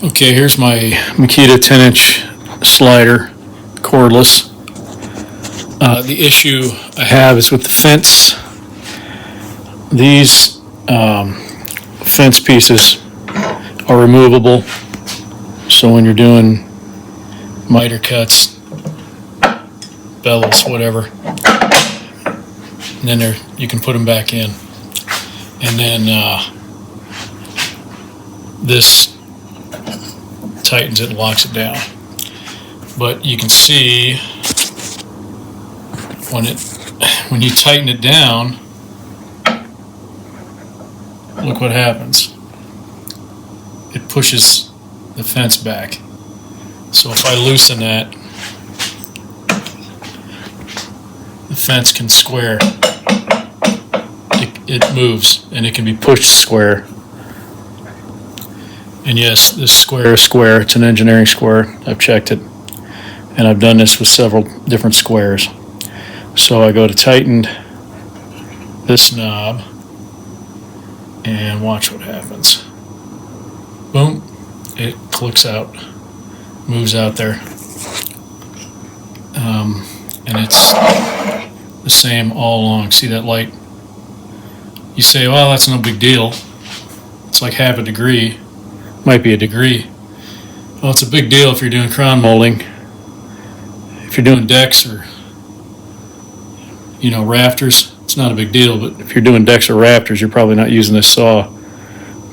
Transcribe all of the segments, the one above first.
Okay, here's my Makita 10-inch slider, cordless. The issue I have is with the fence. These fence pieces are removable, so when you're doing miter cuts, bevels, whatever, and then you can put them back in. And then this tightens it and locks it down. But you can see when you tighten it down, look what happens. It pushes the fence back. So if I loosen that, the fence can square. It moves and it can be pushed square. And yes, this square is square. It's an engineering square. I've checked it. And I've done this with several different squares. So I go to tighten this knob and watch what happens. Boom, it clicks out, moves out there. And it's the same all along. See that light? You say, well, that's no big deal. It's like half a degree. Might be a degree. Well, it's a big deal if you're doing crown molding. If you're doing decks or, rafters, it's not a big deal. But if you're doing decks or rafters, you're probably not using this saw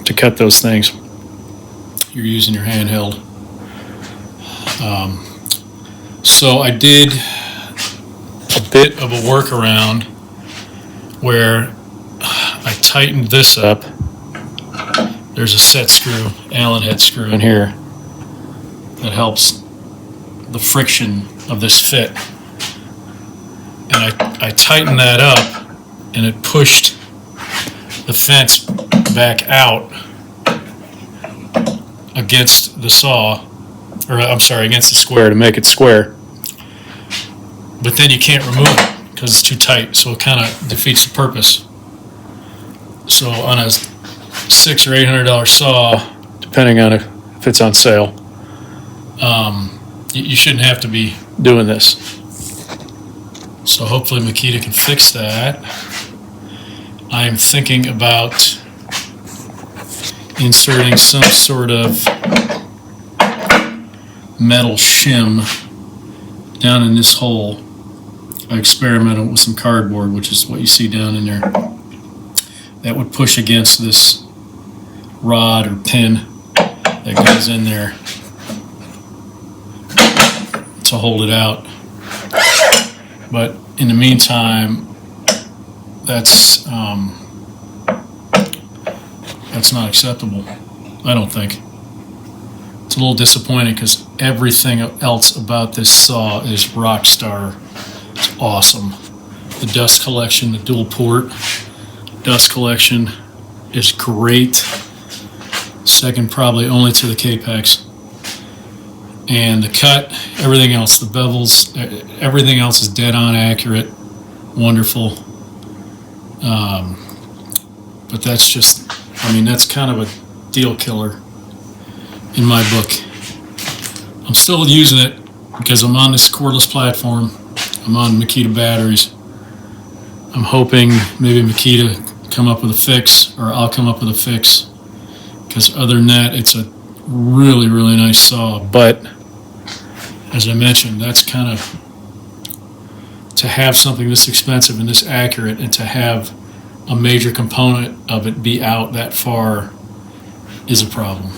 to cut those things. You're using your handheld. So I did a bit of a workaround where I tightened this up. There's a set screw, Allen head screw in here that helps the friction of this fit. And I tightened that up and it pushed the fence back out against the saw, or I'm sorry, against the square to make it square. But then you can't remove it because it's too tight, so it kind of defeats the purpose. So on a $600 or $800 saw, depending on if it's on sale, you shouldn't have to be doing this. So hopefully Makita can fix that. I'm thinking about inserting some sort of metal shim down in this hole. I experimented with some cardboard, which is what you see down in there. That would push against this rod or pin that goes in there to hold it out. But in the meantime, that's not acceptable, I don't think. It's a little disappointing because everything else about this saw is rock star. It's awesome. The dust collection, the dual port dust collection is great. Second probably only to the K-Pex. And the cut, everything else, the bevels, everything else is dead on accurate, wonderful. But that's just, that's kind of a deal killer in my book. I'm still using it because I'm on this cordless platform. I'm on Makita batteries. I'm hoping maybe Makita come up with a fix, or I'll come up with a fix. Because other than that, it's a really, really nice saw. But as I mentioned, that's kind of, to have something this expensive and this accurate, and to have a major component of it be out that far is a problem.